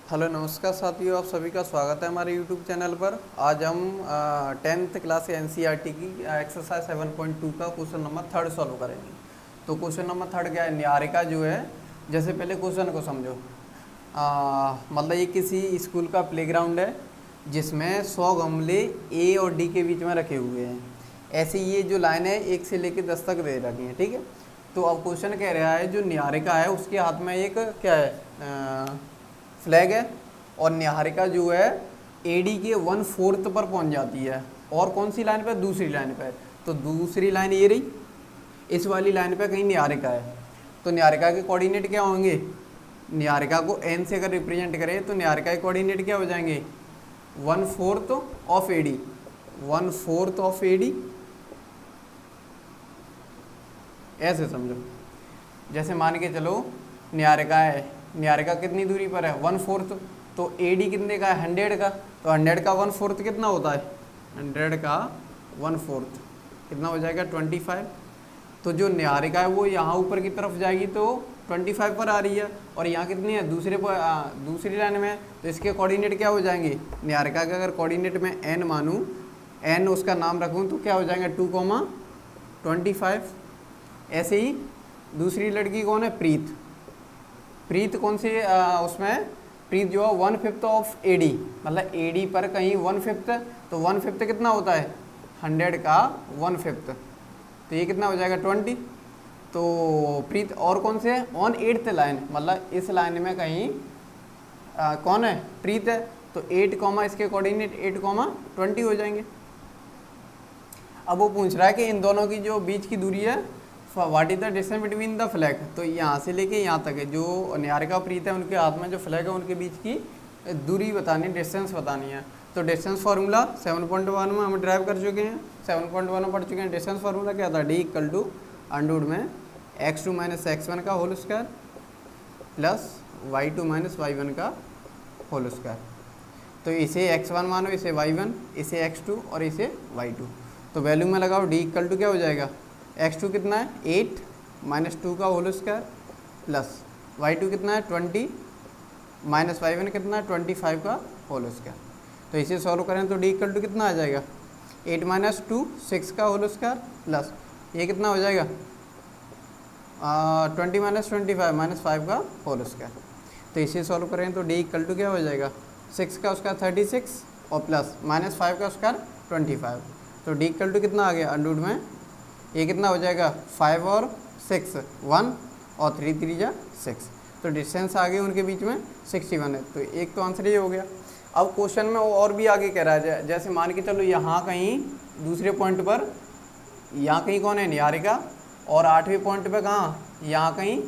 Hello नमस्कार साथियों, आप सभी का स्वागत है हमारे यूट्यूब चैनल पर। आज हम 10th क्लास एनसीईआरटी की एक्सरसाइज 7.2 का क्वेश्चन नंबर 3 सॉल्व करेंगे। तो क्वेश्चन नंबर 3 क्या है, न्यारिका जो है, जैसे पहले क्वेश्चन को समझो। मतलब ये किसी स्कूल का प्लेग्राउंड है जिसमें 100 गमले ए और डी के बीच में रखे हुए हैं। ऐसे ये जो लाइन है 1 से लेकर 10 तक दे रखी है, ठीक है। तो अब क्वेश्चन कह रहा है जो न्यारिका है उसके हाथ में एक क्या है, फ्लैग है, और निहारिका जो है एडी के 1/4 पर पहुंच जाती है। और कौन सी लाइन पे? दूसरी लाइन पे। तो दूसरी लाइन ये रही, इस वाली लाइन पे कहीं निहारिका है। तो निहारिका के कोऑर्डिनेट क्या होंगे? निहारिका को एन से अगर रिप्रेजेंट करें तो निहारिका के कोऑर्डिनेट क्या हो जाएंगे? 1/4 ऑफ एडी, 1/4 ऑफ एडी। ऐसे समझो, जैसे मान के चलो निहारिका है, निहारिका कितनी दूरी पर है? 1/4। तो एडी कितने का है? 100 का। तो 100 का 1/4 कितना होता है? 100 का 1/4 कितना हो जाएगा? 25। तो जो निहारिका है वो यहाँ ऊपर की तरफ जाएगी तो 25 पर आ रही है, और यहाँ कितनी है? दूसरी लाइन में है। तो इसके कोऑर्डिनेट क्या हो जाएंगे? निहारिका का अगर कोऑर्डिनेट में एन मानूँ, एन उसका नाम रखूँ, तो क्या हो जाएगा? 2,25। ऐसे ही दूसरी लड़की कौन है? प्रीत। प्रीत कौन सी उसमें? प्रीत जो है 1/5 ऑफ एडी, मतलब एडी पर कहीं 1/5। तो 1/5 कितना होता है? 100 का 1/5। तो ये कितना हो जाएगा? 20। तो प्रीत और कौन से है? ऑन 8th लाइन, मतलब इस लाइन में कहीं कौन है? प्रीत है। तो 8 कॉमा इसके कोऑर्डिनेट 8,20 हो जाएंगे। अब वो पूछ रहा है कि इन दोनों की जो बीच की दूरी है, what is the distance between the flag. तो यहाँ से लेके यहाँ तक है, जो निहारिका प्रीत है उनके हाथ में जो फ्लैग है उनके बीच की दूरी बतानी, डिस्टेंस बतानी है। तो डिस्टेंस फार्मूला 7.1 में हम ड्राइव कर चुके हैं, 7.1 में पढ़ चुके हैं। डिस्टेंस फार्मूला क्या था? D = अंडरवुड में x2 - x1 का whole square plus y2 - y1 का होल स्क्वायर। तो इसे x1 मानो, इसे y1, इसे x2 और इसे y2। तो वैल्यू में लगाओ, D = क्या हो जाएगा? x2 कितना है? 8 - 2 का होल स्क्वायर प्लस y2 कितना है? 20 माइनस y1 कितना है? 25 का होल स्क्वायर। तो इसे सॉल्व करें तो D = कितना आ जाएगा? 8 - 2 6 का होल स्क्वायर प्लस ये कितना हो जाएगा? 20 - 25 - 5 का होल स्क्वायर। तो इसे सॉल्व करें तो D = क्या हो जाएगा? 6 का स्क्वायर 36 और प्लस -5 का स्क्वायर 25। तो D = कितना आ गया? अंडरवुड में ये कितना हो जाएगा? 5 और 6 1 और 3 3 जा 6। तो डिस्टेंस आगे उनके बीच में 61 है। तो एक तो आंसर ये हो गया। अब क्वेश्चन में वो और भी आगे कह रहा है, जैसे मान के चलो यहाँ कहीं दूसरे पॉइंट पर, यहाँ कहीं कौन है? निहारिका, और 8वें पॉइंट पे कहाँ? यहाँ कहीं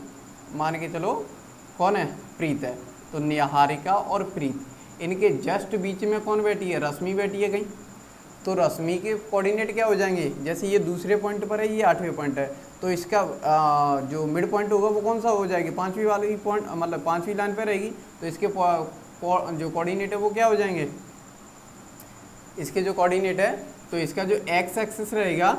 मान के चलो कौन है? प्रीत है। तो निहारिका और प्रीत, इनके जस्ट बीच में कौन बैठी है? रश्मि बैठी है कहीं। तो रश्मि के कोऑर्डिनेट क्या हो जाएंगे? जैसे ये दूसरे पॉइंट पर है, ये 8वें पॉइंट है, तो इसका जो मिड पॉइंट होगा वो कौन सा हो जाएगी? 5वीं वाली पॉइंट, मतलब 5वीं लाइन पर रहेगी। तो इसके जो कोऑर्डिनेट है वो क्या हो जाएंगे? इसके जो कोऑर्डिनेट है, तो इसका जो एक्स एक्सिस रहेगा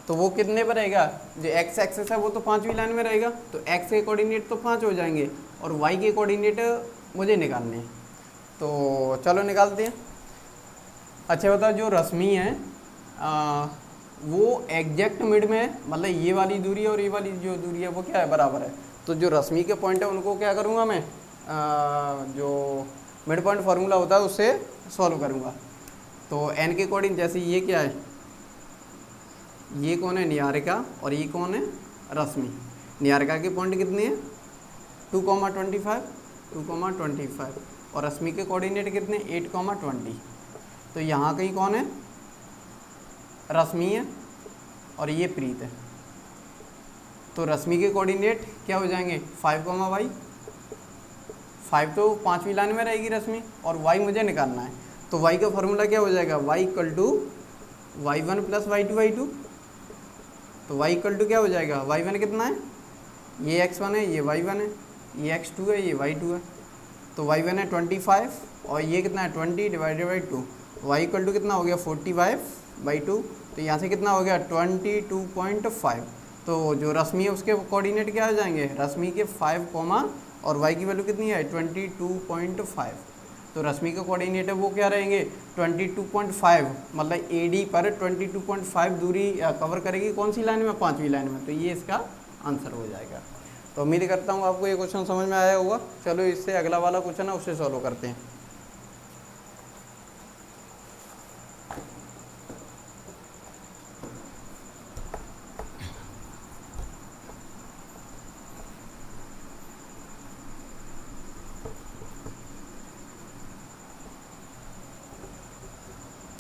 तो वो कितने पर रहेगा? जो एक्स एक्सिस है वो तो 5वीं लाइन में रहेगा। तो एक्स के कोऑर्डिनेट तो 5 हो जाएंगे, और वाई के कोऑर्डिनेट मुझे निकालने हैं। तो चलो निकालते हैं। अच्छा बताओ, जो रश्मि है वो एग्जैक्ट मिड में है, मतलब ये वाली दूरी और ये वाली जो दूरी है वो क्या है? बराबर है। तो जो रश्मि के पॉइंट है उनको क्या करूँगा मैं? जो मिड पॉइंट फार्मूला होता है उससे सॉल्व करूँगा। तो एन के अकॉर्डिंग, जैसे ये क्या है? ये कौन है? निहारिका, और ये कौन है? रश्मि। निहारिका के पॉइंट कितने हैं? 2,25 2,25, और रश्मि के कोऑर्डिनेट कितने? 8,20। तो यहाँ कहीं कौन है? रश्मि है, और ये प्रीत है। तो रश्मि के कोऑर्डिनेट क्या हो जाएंगे? 5, y। 5 तो 5वीं लाइन में रहेगी रश्मि, और y मुझे निकालना है। तो y का फॉर्मूला क्या हो जाएगा? y = y1 + y2 y2। तो y = क्या हो जाएगा? y1 कितना है? ये x1 है, ये y1 है, ये x2 है, ये y2 है। तो y1 है 25, और ये कितना है? 20 / 2। y = कितना हो गया? 45/2। तो यहाँ से कितना हो गया? 22.5। तो जो रश्मि है उसके कोऑर्डिनेट क्या हो जाएंगे? रश्मि के 5, और y की वैल्यू कितनी है 22.5। तो रश्मि का कोऑर्डिनेट है वो क्या रहेंगे 22.5, मतलब AD पर 22.5 दूरी कवर करेगी कौन सी लाइन में, 5वीं लाइन में। तो ये इसका आंसर हो जाएगा। तो उम्मीद करता हूँ आपको ये क्वेश्चन समझ में आया होगा। चलो इससे अगला वाला क्वेश्चन है उससे सॉल्व करते हैं।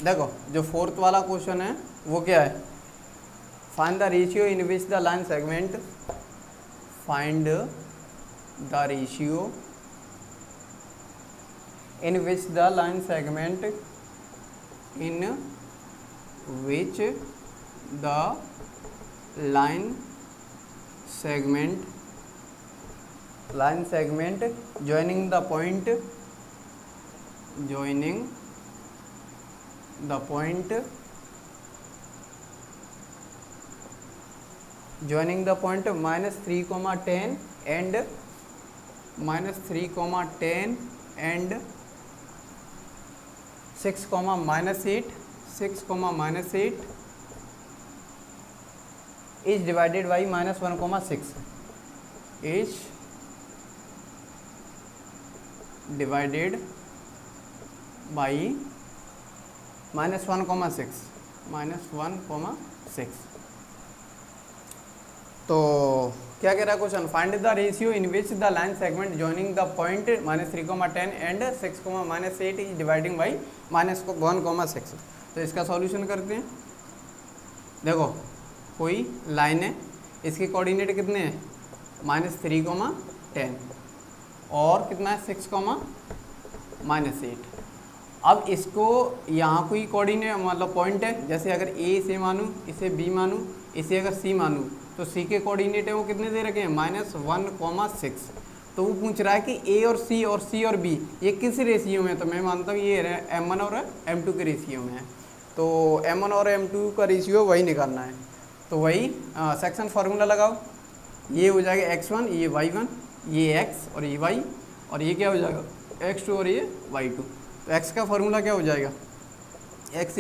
देखो जो फोर्थ वाला क्वेश्चन है वो क्या है, find the ratio in which the line segment, find the ratio in which the line segment, in which the line segment joining the point -3,10 and -3,10 and 6, -8 is divided by -1,6 is divided by -1,6। तो क्या कह रहा है question, find the ratio in which the line segment joining the point -3,10 and 6, -8 is dividing by -1,6। तो इसका solution करते हैं। देखो कोई लाइन है, इसके कोऑर्डिनेट कितने हैं -3,10 और कितना है 6, -8। अब इसको यहाँ कोई कोऑर्डिनेट मतलब पॉइंट है, जैसे अगर ए इसे मानूँ, इसे बी मानूँ, इसे अगर सी मानूँ, तो सी के कोऑर्डिनेट है वो कितने दे रखे हैं -1,6। तो वो पूछ रहा है कि ए और सी और बी ये किस रेशियो में है। तो मैं मानता हूँ ये M1 और M2 के रेशियो में है। तो M1 और M2 का रेशियो वही निकालना है। तो वही सेक्शन फार्मूला लगाओ, ये हो जाएगा x1, ये y1, ये x और ये y, और ये क्या हो जाएगा x2 और ये y2। तो x का फार्मूला क्या हो जाएगा, x =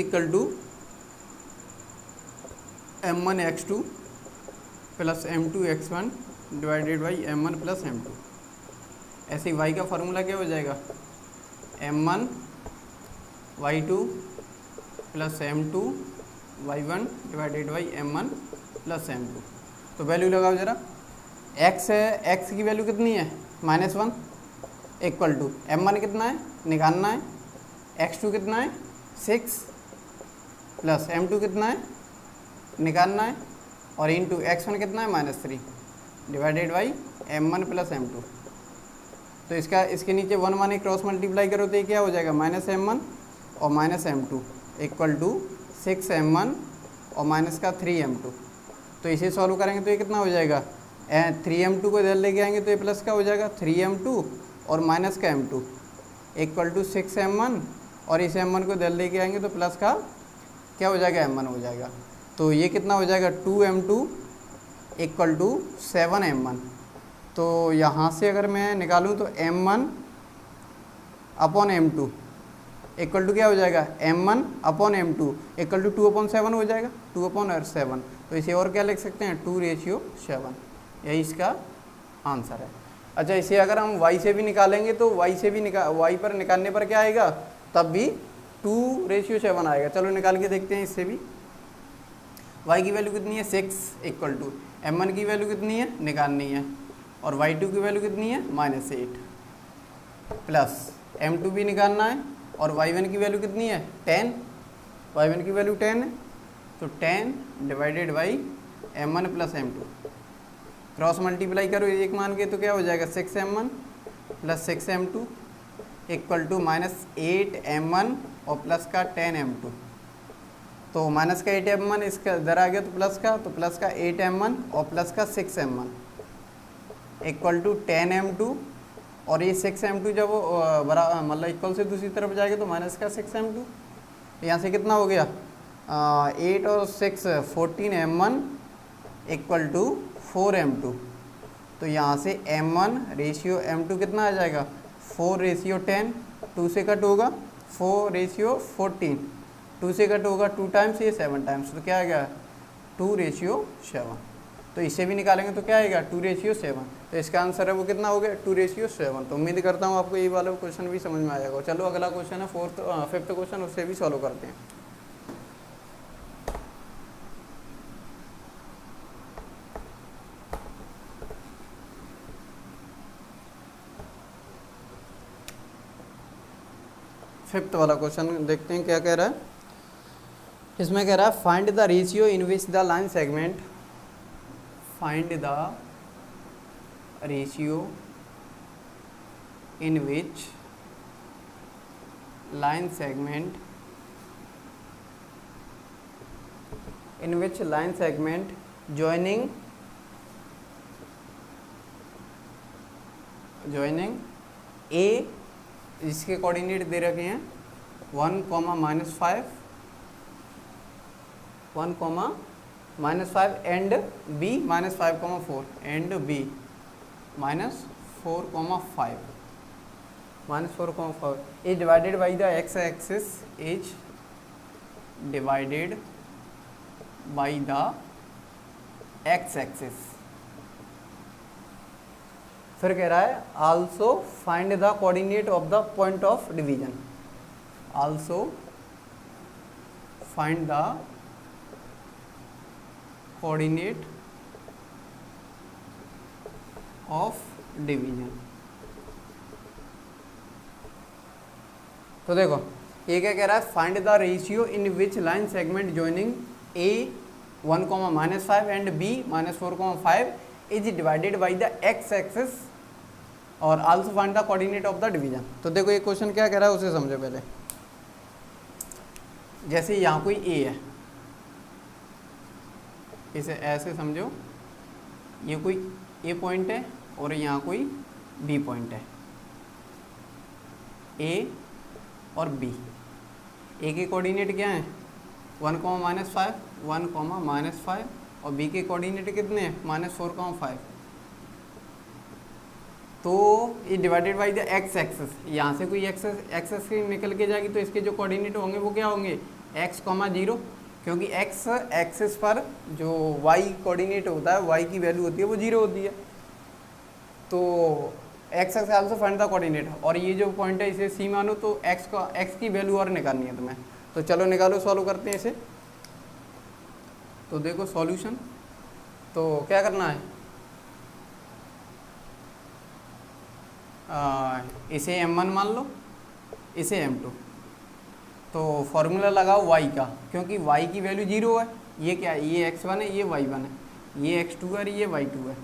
M1 x2 plus M2 x1 divided by M1 plus M2। ऐसे ही y का फार्मूला क्या हो जाएगा M1 y2 plus M2 y1 divided by M1 plus M2। तो वैल्यू लगाओ जरा, x है, x की वैल्यू कितनी है -1 इक्वल टू M1 कितना है निकालना है, x2 कितना है 6 प्लस M2 कितना है निकालना है, और इंटू x1 कितना है -3 divided by M1 plus M2। तो इसके नीचे 1 माने क्रॉस मल्टीप्लाई करो तो ये क्या हो जाएगा -M1 और -M2 इक्वल टू 6M1 और -3M2। तो इसे सॉल्व करेंगे तो ये कितना हो जाएगा 3M2 को इधर लेके आएंगे तो ये प्लस का हो जाएगा 3M2 और माइनस का M2 इक्वल टू 6M1, और इस M1 को इधर लेके आएंगे तो प्लस का क्या हो जाएगा M1 हो जाएगा। तो ये कितना हो जाएगा 2M2 इक्वल टू 7M1। तो यहाँ से अगर मैं निकालूँ तो M1 upon M2 equal to क्या हो जाएगा M1 upon M2 equal to 2/7 हो जाएगा, 2/7। तो इसे और क्या लिख सकते हैं 2:7। यही इसका आंसर है। अच्छा, इसे अगर हम y से भी निकालेंगे तो y पर निकालने पर क्या आएगा, तब भी 2:7 आएगा। चलो निकाल के देखते हैं इससे भी। y की वैल्यू कितनी है 6 इक्वल टू M1 की वैल्यू कितनी है निकालनी है, और y2 की वैल्यू कितनी है -8 प्लस M2 भी निकालना है, और y1 की वैल्यू कितनी है 10, y1 की वैल्यू 10 है। तो 10 divided by M1 plus M2, cross multiply करो एक मान के तो क्या हो जाएगा 6M1 plus 6M2 equal to -8M1 और प्लस का 10M2। तो माइनस का 8M1 इसका इधर आ गया तो प्लस का 8M1 और प्लस का 6M1 इक्वल टू 10M2, और ये 6M2 जब मतलब इक्वल से दूसरी तरफ जाएगा तो माइनस का 6M2। यहाँ से कितना हो गया 8 और 6 14M1 इक्वल टू 4M2। तो यहाँ से M1/M2 कितना आ जाएगा 4/10, 2 से कट होगा 4/14, 2 से कट होगा 2 टाइम्स, ये 7 टाइम्स, तो क्या आ गया 2/7। तो इसे भी निकालेंगे तो क्या आएगा 2/7। तो इसका आंसर है वो कितना हो गया 2/7। तो उम्मीद करता हूँ आपको ये वाला क्वेश्चन भी समझ में आएगा। चलो अगला क्वेश्चन है फिफ्थ क्वेश्चन, उससे भी सॉल्व करते हैं। फिफ्थ वाला क्वेश्चन देखते हैं क्या कह रहा है। इसमें कह रहा है find the ratio in which the line segment, find the ratio in which line segment joining A, जिसके कोऑर्डिनेट दे रखे हैं 1, -5, 1, -5 and B -5, and B -4, -4, is divided by the x-axis, is divided by the x-axis। फिर कह रहा है also find the coordinate of the point of division, also find the coordinate of division। तो देखो ये क्या कह रहा है find the ratio in which line segment joining A 1, -5 and B -4, is divided by the x axis और also find the coordinate of the division. तो देखो ये क्वेश्चन क्या कह रहा है उसे समझो पहले। जैसे यहाँ कोई A है, इसे ऐसे समझो, ये कोई A पॉइंट है और यहाँ कोई B पॉइंट है, A और B। A के कोऑर्डिनेट क्या हैं 1, -5, 1, -5 और B के कोऑर्डिनेट कितने हैं -4, 5। तो ये divided by the x axis, यहाँ से कोई एक्सेस की निकल के जाएगी तो इसके जो कोऑर्डिनेट होंगे वो क्या होंगे x, 0, क्योंकि x एक्सेस पर जो y कोऑर्डिनेट होता है, y की वैल्यू होती है वो 0 होती है। तो x x also find the coordinate, और ये जो पॉइंट है इसे C मानो तो x की वैल्यू और निकालनी है तुम्हें। तो चलो निकालो, सॉल्व करते हैं इसे। तो देखो सॉल्यूशन, तो क्या करना है इसे M1 मान लो, इसे M2। तो फॉर्मूला लगाओ y का, क्योंकि y की वैल्यू 0 है, ये क्या है ये x1 है, ये y1 है, ये x2 है और ये y2 है,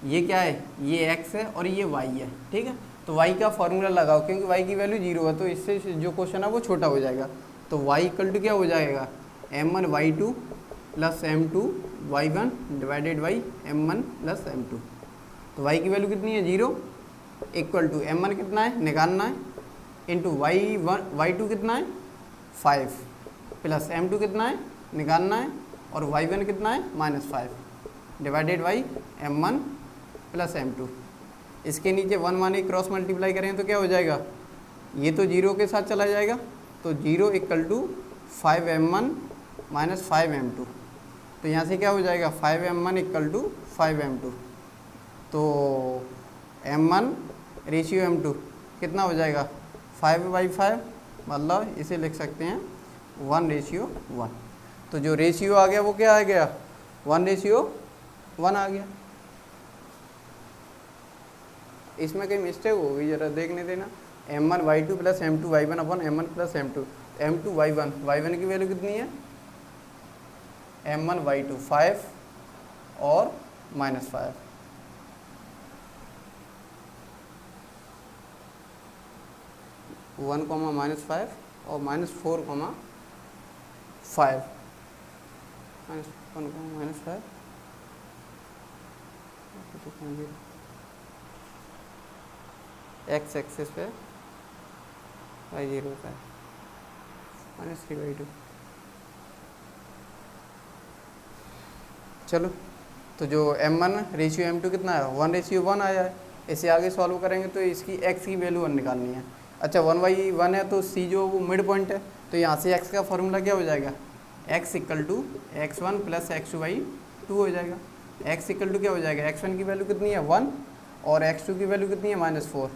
ये क्या है ये x है और ये y है, ठीक है। तो y का फॉर्मूला लगाओ, क्योंकि y की वैल्यू 0 है तो इससे जो क्वेश्चन है वो छोटा हो जाएगा। तो y इक्वल टू क्या हो जाएगा M1 y2 plus M2 y1 divided by M1 plus M2। तो y की वैल्यू कितनी है 0, इक्वल टू M1 कितना है निकालना है, इंटू y2 कितना है 5 प्लस M2 कितना है निकालना है, और y1 कितना है -5 divided by M1 plus M2। इसके नीचे 1 1 क्रॉस मल्टीप्लाई करें तो क्या हो जाएगा, ये तो 0 के साथ चला जाएगा, तो 0 equal to 5M1 minus 5M2। तो यहाँ से क्या हो जाएगा 5M1 इक्वल टू 5M2। तो M1 रेशियो M2 कितना हो जाएगा 5/5, मतलब इसे लिख सकते हैं 1:1। तो जो रेशियो आ गया वो क्या आ गया 1:1 आ गया। इसमें कहीं मिस्टेक हो गई, जरा देखने देना। M1 y2 plus M2 y1 अपन M1 plus M2 M2 y1 की वैल्यू कितनी है M1 y2 5 और -5। -1, -5 और -4, -5 -1, -5 x एक्सिस पे y0 होता है -3/2। चलो तो जो m1/m2 कितना है 1/1 आया है। इसे आगे सॉल्व करेंगे तो इसकी x की वैल्यू 1 निकालनी है। अच्छा 1/1 है तो c जो वो मिड पॉइंट है, तो यहाँ से x का फॉर्मूला क्या हो जाएगा, x = x1 + x2/2 हो जाएगा। x = क्या हो जाएगा, x1 की वैल्यू कितनी है 1 और x2 की वैल्यू कितनी है -4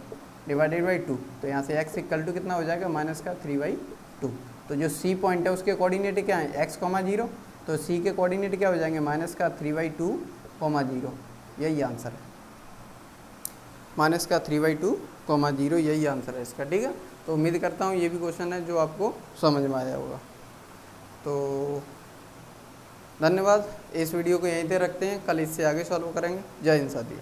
/ 2। तो यहाँ से x = कितना हो जाएगा -3/2। तो जो c पॉइंट है उसके कोऑर्डिनेट क्या है x, 0, तो c के कोऑर्डिनेट क्या हो जाएंगे -3/2, 0। यही आंसर है, -3/2, 0 यही आंसर है इसका। ठीक है, तो उम्मीद करता हूँ ये भी क्वेश्चन है जो आपको समझ में आया होगा। तो धन्यवाद, इस वीडियो को यहीं पे रखते हैं, कल इससे आगे सॉल्व करेंगे। जय हिंद साथियों।